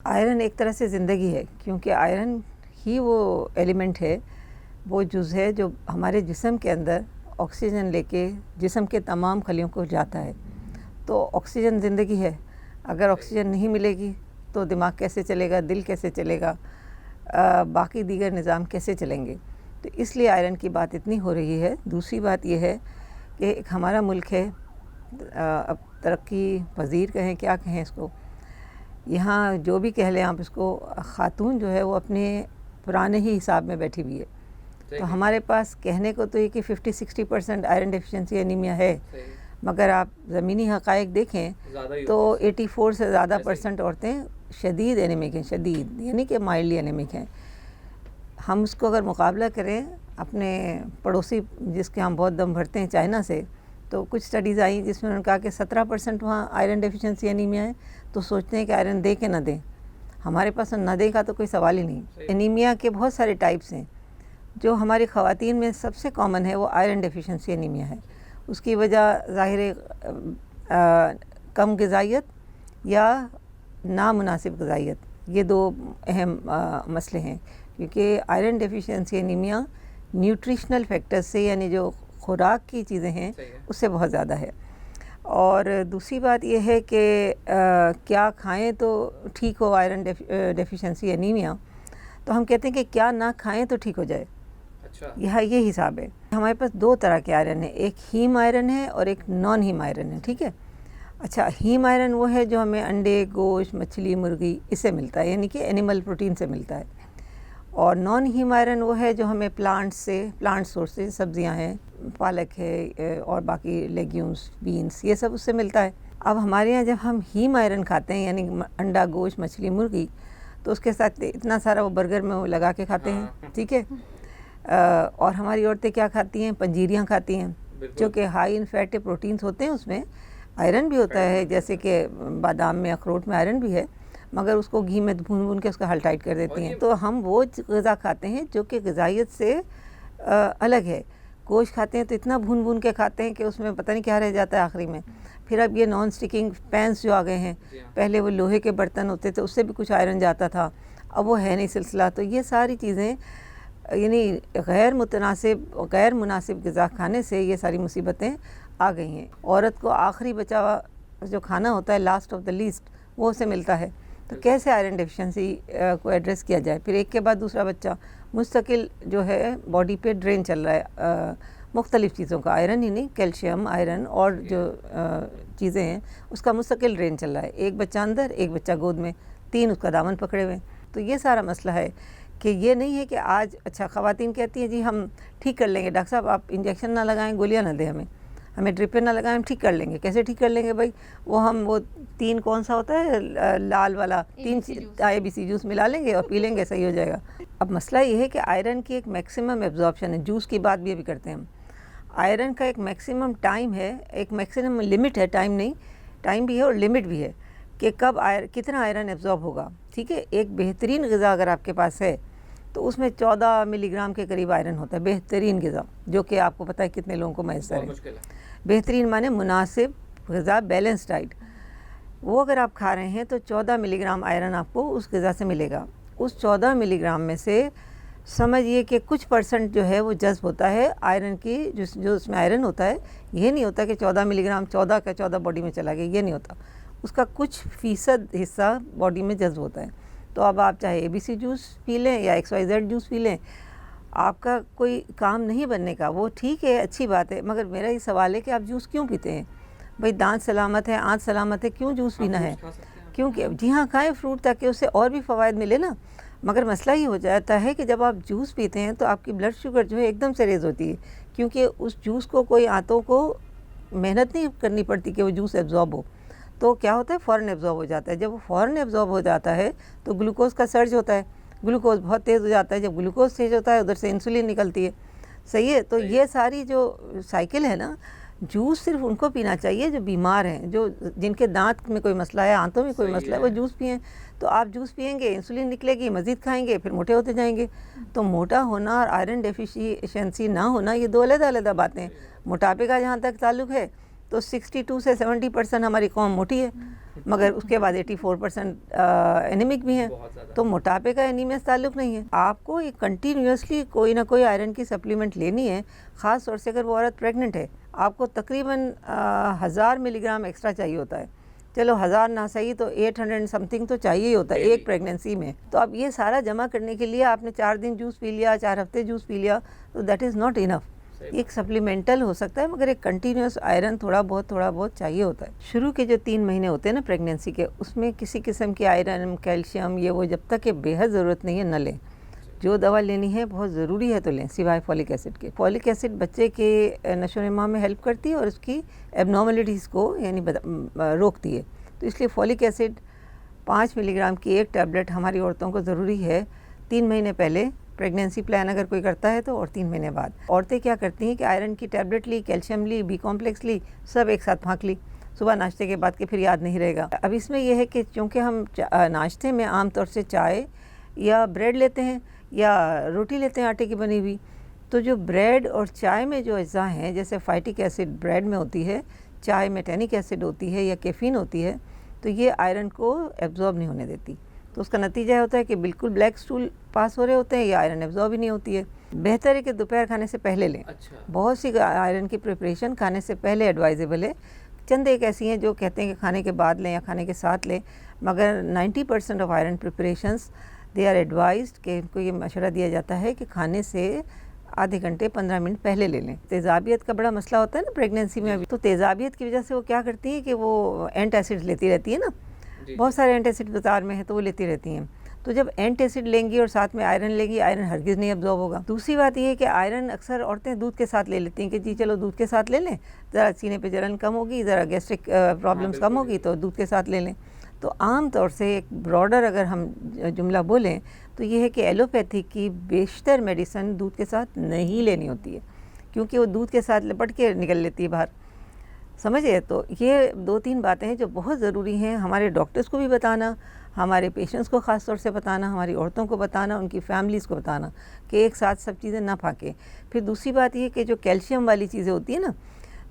Iron एक तरह से ज़िंदगी है, क्योंकि आयरन ही वो एलिमेंट है, वो जुज़ है जो हमारे जिस्म के अंदर ऑक्सीजन लेके जिस्म के तमाम खलियों को जाता है। तो ऑक्सीजन ज़िंदगी है। अगर ऑक्सीजन नहीं मिलेगी तो दिमाग कैसे चलेगा, दिल कैसे चलेगा, बाकी दीगर निज़ाम कैसे चलेंगे। तो इसलिए आयरन की बात इतनी हो रही है। दूसरी बात यह है कि एक हमारा मुल्क है, अब तरक्की पजीर कहें क्या कहें इसको, यहाँ जो भी कह लें आप इसको, ख़ातून जो है वो अपने पुराने ही हिसाब में बैठी हुई है। तो हमारे पास कहने को तो ये कि 50-60% आयरन डेफिशिएंसी एनीमिया है, मगर आप ज़मीनी हक़ाइक़ देखें तो 84 से ज़्यादा % औरतें शदीद एनीमिक हैं, शदीद यानी कि माइल्डली एनीमिक हैं। हम उसको अगर मुकाबला करें अपने पड़ोसी जिसके हम बहुत दम भरते हैं चाइना से, तो कुछ स्टडीज़ आई जिसमें उन्होंने कहा कि 17% वहाँ आयरन डेफिशिएंसी एनीमिया है। तो सोचते हैं कि आयरन दे के ना दें, हमारे पास न दें का तो कोई सवाल ही नहीं। एनीमिया के बहुत सारे टाइप्स हैं। जो हमारी ख़वातीन में सबसे कॉमन है वो आयरन डेफिशिएंसी एनीमिया है। उसकी वजह ज़ाहिर कम ग़िज़ाइयत या नामुनासिब ग़िज़ाइयत, ये दो अहम मसले हैं। क्योंकि iron deficiency anaemia nutritional factors से, यानी जो खुराक की चीज़ें हैं उससे बहुत ज़्यादा है। और दूसरी बात यह है कि क्या खाएं तो ठीक हो आयरन डेफिशिएंसी एनीमिया, तो हम कहते हैं कि क्या ना खाएं तो ठीक हो जाए। अच्छा, ये हिसाब है। हमारे पास दो तरह के आयरन है, एक हीम आयरन है और एक नॉन हीम आयरन है। ठीक है। अच्छा, हीम आयरन वो है जो हमें अंडे, गोश्त, मछली, मुर्गी इससे मिलता है, यानी कि एनिमल प्रोटीन से मिलता है। और नॉन हीम आयरन वो है जो हमें प्लांट सोर्स से, सब्जियां हैं, पालक है और बाकी लेग्यूम्स, बीन्स, ये सब उससे मिलता है। अब हमारे यहाँ जब हम हीम आयरन खाते हैं, यानी अंडा, गोश्त, मछली, मुर्गी, तो उसके साथ इतना सारा वो बर्गर में वो लगा के खाते हैं। ठीक है। और हमारी औरतें क्या खाती हैं, पंजीरियाँ खाती हैं, जो कि हाई इन फैटी प्रोटीन्स होते हैं, उसमें आयरन भी होता है, जैसे कि बादाम में, अखरोट में आयरन भी है, मगर उसको घी में भून के उसका हल टाइट कर देती हैं। तो हम वो ग़िज़ा खाते हैं जो कि ग़िज़ाइयत से अलग है। गोश्त खाते हैं तो इतना भून के खाते हैं कि उसमें पता नहीं क्या रह जाता है आखिरी में। फिर अब ये नॉन स्टिकिंग पैंस जो आ गए हैं, पहले वो लोहे के बर्तन होते थे, उससे भी कुछ आयरन जाता था, अब वो है नहीं सिलसिला। तो ये सारी चीज़ें, यानी गैर मुनासिब ग़िज़ा खाने से ये सारी मुसीबतें आ गई हैं। औरत को आखिरी बचा जो खाना होता है, लास्ट ऑफ द लीस्ट, वो उसे मिलता है। तो कैसे आयरन डेफिशिएंसी को एड्रेस किया जाए। फिर एक के बाद दूसरा बच्चा मुस्तकिल जो है बॉडी पे ड्रेन चल रहा है, मुख्तलिफ़ चीज़ों का, आयरन ही नहीं, कैल्शियम, आयरन और जो चीज़ें हैं उसका मुस्तकिल ड्रेन चल रहा है। एक बच्चा अंदर, एक बच्चा गोद में, 3 उसका दामन पकड़े हुए। तो ये सारा मसला है कि ये नहीं है कि आज, अच्छा, ख़वातीन कहती हैं जी हम ठीक कर लेंगे, डॉक्टर साहब आप इंजेक्शन ना लगाएं, गोलियां ना दें, हमें ड्रिपें ना लगाएं, हम ठीक कर लेंगे। कैसे ठीक कर लेंगे भाई? वो 3 कौन सा होता है, लाल वाला, 3 ABC जूस मिला लेंगे और पी लेंगे, सही हो जाएगा। अब मसला ये है कि आयरन की एक मैक्सिमम एब्जॉर्प्शन है। जूस की बात भी अभी करते हैं हम। आयरन का एक मैक्सिमम टाइम है, एक मैक्सिमम लिमिट है, टाइम नहीं, टाइम भी है और लिमिट भी है कि कब कितना आयरन एब्जॉर्ब होगा। ठीक है। एक बेहतरीन ग़िज़ा अगर आपके पास है तो उसमें 14 मिलीग्राम के करीब आयरन होता है, बेहतरीन ग़िज़ा, जो कि आपको पता है कितने लोगों को मैसर है। बेहतरीन माने मुनासिब ग़िज़ा, बैलेंस डाइट, वो अगर आप खा रहे हैं तो 14 मिलीग्राम आयरन आपको उस ग़िज़ा से मिलेगा। उस 14 मिलीग्राम में से समझिए कि कुछ % जो है वो जज़्ब होता है आयरन की, जो उसमें आयरन होता है। ये नहीं होता कि 14 मिलीग्राम 14 का 14 बॉडी में चला गया, ये नहीं होता। उसका कुछ फ़ीसद हिस्सा बॉडी में जज़्ब होता है। तो अब आप चाहे ABC जूस पी लें या XYZ जूस पी लें, आपका कोई काम नहीं बनने का, वो ठीक है, अच्छी बात है, मगर मेरा ये सवाल है कि आप जूस क्यों पीते हैं भाई? दांत सलामत है, आँत सलामत है, क्यों जूस पीना है? क्योंकि जी हाँ, खाएं फ्रूट, ताकि उससे और भी फ़वाइद मिले ना। मगर मसला ये हो जाता है कि जब आप जूस पीते हैं तो आपकी ब्लड शुगर जो है एकदम से रेज़ होती है, क्योंकि उस जूस को कोई आंतों को मेहनत नहीं करनी पड़ती कि वो जूस एब्जॉर्ब हो। तो क्या होता है, फ़ौरन एब्जॉर्ब हो जाता है। जब वो फ़ौरन एब्जॉर्ब हो जाता है तो ग्लूकोज़ का सर्ज होता है, ग्लूकोज़ बहुत तेज़ हो जाता है। जब ग्लूकोज़ तेज़ होता है, उधर से इंसुलिन निकलती है। सही है। तो ये सारी जो साइकिल है ना, जूस सिर्फ उनको पीना चाहिए जो बीमार हैं, जिनके दांत में कोई मसला है, आंतों में कोई मसला है, वो जूस पिएँ। तो आप जूस पिएंगे, इंसुलिन निकलेगी, मज़ीद खाएंगे, फिर मोटे होते जाएंगे। तो मोटा होना और आयरन डेफिशिएंसी ना होना, ये 2 अलग-अलग बातें हैं। मोटापे का जहाँ तक ताल्लुक़ है तो 62 से 70% हमारी कौम मोटी है, मगर उसके बाद 84% एनीमिक भी हैं। तो मोटापे का एनीमिया से ताल्लुक़ नहीं है। आपको ये कंटिन्यूसली कोई ना कोई आयरन की सप्लीमेंट लेनी है, ख़ास तौर से अगर वो औरत प्रेग्नेंट है। आपको तकरीबन 1000 मिलीग्राम एक्स्ट्रा चाहिए होता है। चलो 1000 ना सही तो 800 समथिंग तो चाहिए ही होता है एक प्रेगनेंसी में। तो अब ये सारा जमा करने के लिए आपने 4 दिन जूस पी लिया, 4 हफ्ते जूस पी लिया, तो दैट इज़ नॉट इनफ। एक सप्लीमेंटल हो सकता है, मगर एक कंटिन्यूस आयरन थोड़ा बहुत चाहिए होता है। शुरू के जो 3 महीने होते हैं ना प्रेगनेंसी के, उसमें किसी किस्म की आयरन, कैल्शियम, ये वो जब तक कि बेहद ज़रूरत नहीं है न लें। जो दवा लेनी है बहुत ज़रूरी है तो लें, सिवाय फॉलिक एसिड के। फॉलिक एसिड बच्चे के नशो नमा में हेल्प करती है और उसकी एबनॉर्मलिटीज़ को यानी रोकती है। तो इसलिए फॉलिक एसिड 5 मिलीग्राम की एक टैबलेट हमारी औरतों को ज़रूरी है 3 महीने पहले प्रेगनेंसी प्लान अगर कोई करता है तो, और 3 महीने बाद। औरतें क्या करती हैं कि आयरन की टैबलेट ली, कैल्शियम ली, बी कॉम्प्लेक्स ली, सब एक साथ फाँक ली सुबह नाश्ते के बाद, के फिर याद नहीं रहेगा। अब इसमें यह है कि चूँकि हम नाश्ते में आम तौर से चाय या ब्रेड लेते हैं या रोटी लेते हैं आटे की बनी हुई, तो जो ब्रेड और चाय में जो अज्जा हैं, जैसे फाइटिक एसिड ब्रेड में होती है, चाय में टैनिक एसिड होती है या कैफ़ीन होती है, तो ये आयरन को एब्जॉर्ब नहीं होने देती। तो उसका नतीजा होता है कि बिल्कुल ब्लैक स्टूल पास हो रहे होते हैं या आयरन एब्जॉर्ब ही नहीं होती है। बेहतर है कि दोपहर खाने से पहले लें। बहुत सी आयरन की प्रिपरेशन खाने से पहले एडवाइजेबल है। चंद एक ऐसी हैं जो कहते हैं कि खाने के बाद लें या खाने के साथ लें, मगर 90% of iron preparations they are advised कि इनको ये मशवरा दिया जाता है कि खाने से आधे घंटे 15 मिनट पहले ले लें। तेज़ाबियत का बड़ा मसला होता है ना प्रेगनेंसी में अभी, तो तेज़ाबियत की वजह से वो क्या करती हैं कि वो एंटासिड्स लेती रहती है ना, बहुत सारे एंटासिड बाजार में है तो वो लेती रहती हैं। तो जब एंटासिड लेंगी और साथ में आयरन लेंगी, आयरन हरगिज़ नहीं अब्जॉर्ब होगा। दूसरी बात ये है कि आयरन अक्सर औरतें दूध के साथ ले लेती हैं कि जी चलो दूध के साथ ले लें, ज़रा सीने पे जलन कम होगी, ज़रा गैस्ट्रिक प्रॉब्लम्स कम होगी तो दूध के साथ ले लें। तो आम तौर से एक ब्रॉडर अगर हम जुमला बोलें तो ये है कि एलोपैथी की बेशतर मेडिसिन दूध के साथ नहीं लेनी होती है, क्योंकि वो दूध के साथ लपट के निकल लेती है बाहर, समझिए। तो ये 2-3 बातें हैं जो बहुत ज़रूरी हैं हमारे डॉक्टर्स को भी बताना, हमारे पेशेंट्स को ख़ास तौर से बताना, हमारी औरतों को बताना, उनकी फैमिलीज़ को बताना कि एक साथ सब चीज़ें ना फाँकें। फिर दूसरी बात ये कि जो कैल्शियम वाली चीज़ें होती है ना,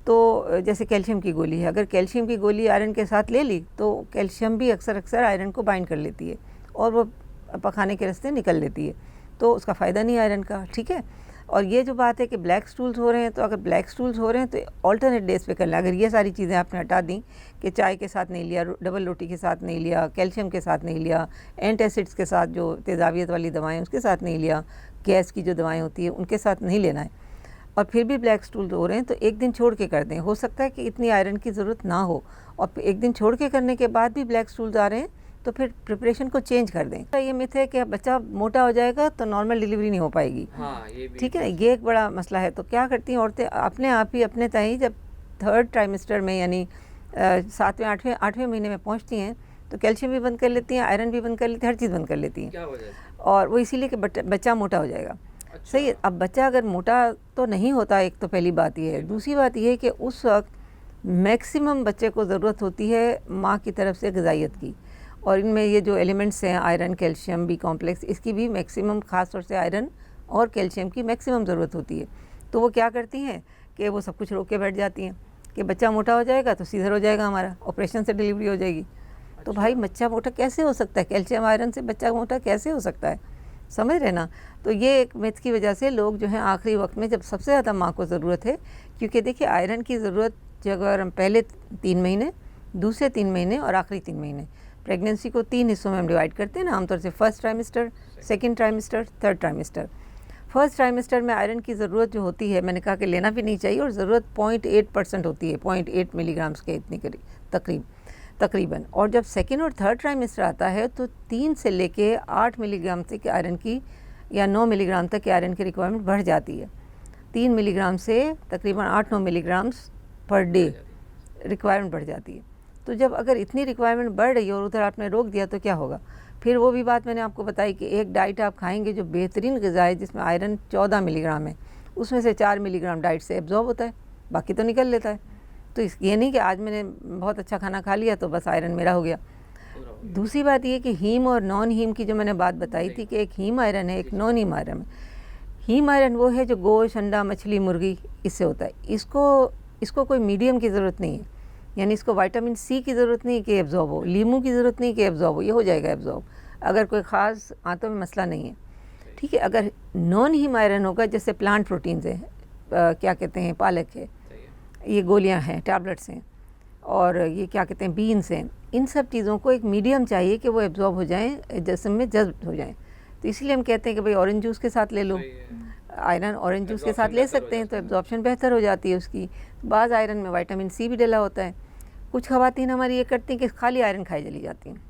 तो जैसे कैल्शियम की गोली है, अगर कैल्शियम की गोली आयरन के साथ ले ली तो कैल्शियम भी अक्सर आयरन को बाइंड कर लेती है और वो पखाने के रास्ते निकल लेती है, तो उसका फ़ायदा नहीं आयरन का, ठीक है। और ये जो बात है कि ब्लैक स्टूल्स हो रहे हैं, तो अगर ब्लैक स्टूल्स हो रहे हैं तो ऑल्टरनेट डेज पे कर लें। अगर ये सारी चीज़ें आपने हटा दी कि चाय के साथ नहीं लिया, डबल रोटी के साथ नहीं लिया, कैल्शियम के साथ नहीं लिया, एंटासिड्स के साथ जो तेज़ाबियत वाली दवाएँ उसके साथ नहीं लिया, गैस की जो दवाएँ होती है उनके साथ नहीं लेना है, और फिर भी ब्लैक स्टूल हो रहे हैं तो एक दिन छोड़ के कर दें। हो सकता है कि इतनी आयरन की ज़रूरत ना हो, और एक दिन छोड़ के करने के बाद भी ब्लैक स्टूल्स आ रहे हैं तो फिर प्रिपरेशन को चेंज कर दें। तो ये मिथ है कि बच्चा मोटा हो जाएगा तो नॉर्मल डिलीवरी नहीं हो पाएगी, ठीक है ना, ये एक बड़ा मसला है। तो क्या करती हैं औरतें अपने आप ही अपने तय जब 3rd ट्राइमेस्टर में यानी 7वें 8वें महीने में पहुँचती हैं तो कैल्शियम भी बंद कर लेती हैं, आयरन भी बंद कर लेती हैं, हर चीज़ बंद कर लेती हैं, और वो इसीलिए कि बच्चा मोटा हो जाएगा। सही है। अब बच्चा अगर मोटा तो नहीं होता, एक तो पहली बात ये है। दूसरी बात ये है कि उस वक्त मैक्सिमम बच्चे को ज़रूरत होती है माँ की तरफ से ग़िज़ाइयत की, और इनमें ये जो एलिमेंट्स हैं आयरन, कैल्शियम, बी कॉम्प्लेक्स, इसकी भी मैक्सिमम, ख़ास तौर से आयरन और कैल्शियम की मैक्सिमम ज़रूरत होती है। तो वो क्या करती हैं कि वो सब कुछ रोक के बैठ जाती हैं कि बच्चा मोटा हो जाएगा तो सीधर हो जाएगा, हमारा ऑपरेशन से डिलीवरी हो जाएगी। तो भाई बच्चा मोटा कैसे हो सकता है? कैल्शियम आयरन से बच्चा मोटा कैसे हो सकता है? समझ रहे ना। तो ये एक मिथ की वजह से लोग जो हैं आखिरी वक्त में जब सबसे ज़्यादा माँ को ज़रूरत है, क्योंकि देखिए आयरन की ज़रूरत अगर हम पहले 3 महीने, दूसरे 3 महीने और आखिरी 3 महीने, प्रेगनेंसी को 3 हिस्सों में हम डिवाइड करते हैं ना आमतौर से, 1st trimester, 2nd trimester, 3rd trimester. 1st trimester में आयरन की ज़रूरत जो होती है, मैंने कहा कि लेना भी नहीं चाहिए, और ज़रूरत 0.8% होती है, 0.8 मिलीग्राम्स के इतनी तकरीबन। और जब 2nd और 3rd ट्राइमेस्टर आता है तो 3 से लेके 8 मिलीग्राम तक आयरन की या 9 मिलीग्राम तक आयरन की रिक्वायरमेंट बढ़ जाती है। 3 मिलीग्राम से तकरीबन 8-9 मिलीग्राम्स पर डे रिक्वायरमेंट बढ़ जाती है। तो जब अगर इतनी रिक्वायरमेंट बढ़ रही है और उधर आपने रोक दिया तो क्या होगा? फिर वो भी बात मैंने आपको बताई कि एक डाइट आप खाएंगे जो बेहतरीन ग़िज़ा है जिसमें आयरन 14 मिलीग्राम है, उसमें से 4 मिलीग्राम डाइट से एब्जॉर्ब होता है, बाकी तो निकल लेता है। तो ये नहीं कि आज मैंने बहुत अच्छा खाना खा लिया तो बस आयरन मेरा हो गया। दूसरी बात ये कि हीम और नॉन हीम की जो मैंने बात बताई थी कि एक हीम आयरन है, एक नॉन हीम आयरन है। हीम आयरन वो है जो गोश्त, अंडा, मछली, मुर्गी, इससे होता है। इसको इसको कोई मीडियम की ज़रूरत नहीं है, यानी इसको विटामिन सी की ज़रूरत नहीं कि एब्जॉर्ब हो, लीमू की ज़रूरत नहीं कि एब्जॉर्ब हो, ये हो जाएगा एब्जॉर्ब अगर कोई ख़ास आंतों में मसला नहीं है। ठीक है, अगर नॉन हीम आयरन होगा, जैसे प्लांट प्रोटीन्स है, क्या कहते हैं, पालक है, ये गोलियां हैं, टैबलेट्स हैं, और ये क्या कहते हैं, बीन्स हैं, इन सब चीज़ों को एक मीडियम चाहिए कि वो एब्जॉर्ब हो जाएं, जिस्म में जज्ब हो जाएं। तो इसलिए हम कहते हैं कि भाई ऑरेंज जूस के साथ ले लो आयरन, ऑरेंज जूस के साथ ले सकते हैं, तो एब्जॉर्प्शन बेहतर हो जाती है उसकी। बाज़ आयरन में विटामिन सी भी डला होता है। कुछ ख़वातीन हमारी ये करती हैं कि खाली आयरन खाई चली जाती हैं,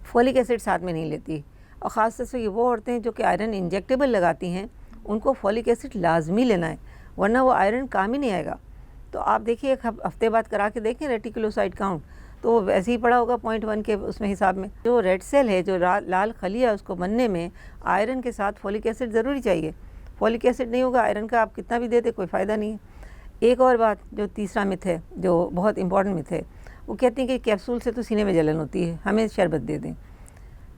फॉलिक एसिड साथ में नहीं लेती, और ख़ास तौर से ये वो औरतें जो कि आयरन इंजेक्टेबल लगाती हैं, उनको फॉलिक एसिड लाजमी लेना है, वरना वो आयरन काम ही नहीं आएगा। तो आप देखिए, एक हफ्ते बाद करा के देखें रेटिकुलोसाइट काउंट, तो वो वैसे ही पड़ा होगा 0.1 के उसमें हिसाब में। जो रेड सेल है, जो लाल खलिया, उसको बनने में आयरन के साथ फॉलिक एसिड ज़रूरी चाहिए। फॉलिक एसिड नहीं होगा आयरन का, आप कितना भी दे दे कोई फ़ायदा नहीं है। एक और बात, जो तीसरा मिथ है, जो बहुत इंपॉर्टेंट मिथ है, वो कहते हैं कि कैप्सूल से तो सीने में जलन होती है, हमें शरबत दे दें,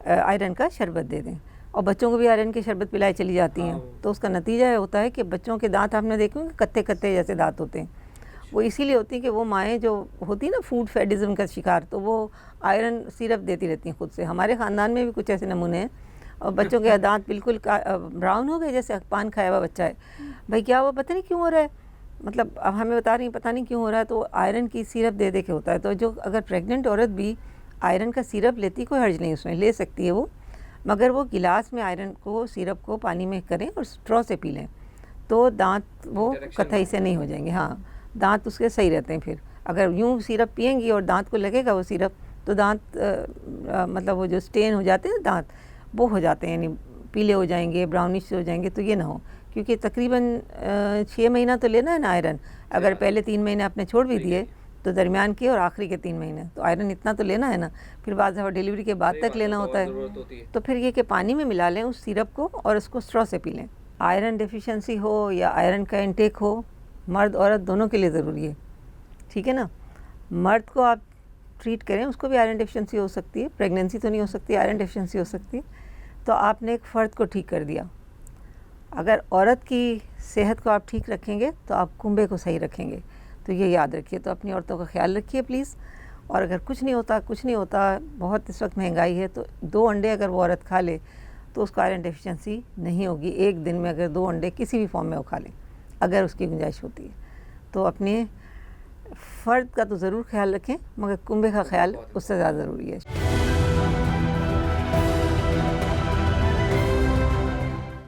आयरन का शरबत दे दें, और बच्चों को भी आयरन की शरबत पिलाई चली जाती हैं। तो उसका नतीजा होता है कि बच्चों के दांत आपने देखे होंगे कत्ते कत्ते जैसे दांत होते हैं। वो इसीलिए होती है कि वो माएँ जो होती है ना फूड फैडिज़म का शिकार, तो वो आयरन सिरप देती रहती हैं खुद से। हमारे ख़ानदान में भी कुछ ऐसे नमूने हैं, और बच्चों के दांत बिल्कुल ब्राउन हो गए जैसे पान खाया हुआ बच्चा है। भाई क्या हुआ, पता नहीं क्यों हो रहा है, मतलब अब हमें बता रही पता नहीं क्यों हो रहा है, तो आयरन की सिरप दे दे के होता है। तो जो अगर प्रेग्नेंट औरत भी आयरन का सिरप लेती, कोई हर्ज नहीं, उसमें ले सकती है वो, मगर वो गिलास में आयरन को सिरप को पानी में करें और स्ट्रॉ से पी लें, तो दांत वो कतई से नहीं हो जाएंगे। हाँ, दांत उसके सही रहते हैं। फिर अगर यूँ सिरप पिएंगी और दांत को लगेगा वो सिरप, तो दांत मतलब वो जो स्टेन हो जाते हैं दांत, वो हो जाते हैं, यानी पीले हो जाएंगे, ब्राउनिश हो जाएंगे। तो ये ना हो, क्योंकि तकरीबन 6 महीना तो लेना है ना आयरन। अगर पहले 3 महीने आपने छोड़ भी दिए, तो दरमियान के और आखिरी के 3 महीने तो आयरन इतना तो लेना है ना। फिर बाद दफ़ा डिलीवरी के बाद तक लेना होता है। तो फिर ये कि पानी में मिला लें उस सिरप को और उसको स्ट्रॉ से पी लें। आयरन डेफिशिएंसी हो या आयरन का इंटेक हो, मर्द औरत दोनों के लिए ज़रूरी है, ठीक है ना। मर्द को आप ट्रीट करें, उसको भी आयरन डेफिशिएंसी हो सकती है, प्रेगनेंसी तो नहीं हो सकती, आयरन डेफिशिएंसी हो सकती है। तो आपने एक फ़र्द को ठीक कर दिया। अगर औरत की सेहत को आप ठीक रखेंगे तो आप कुंबे को सही रखेंगे। तो ये याद रखिए। तो अपनी औरतों का ख्याल रखिए प्लीज़। और अगर कुछ नहीं होता, बहुत इस वक्त महंगाई है, तो 2 अंडे अगर वो औरत खा ले तो उसको आयरन डेफिशिएंसी नहीं होगी। एक दिन में अगर 2 अंडे किसी भी फॉर्म में वो खा ले, अगर उसकी गुंजाइश होती है। तो अपने फ़र्द का तो ज़रूर ख्याल रखें, मगर कुंबे का ख्याल उससे ज़्यादा ज़रूरी है।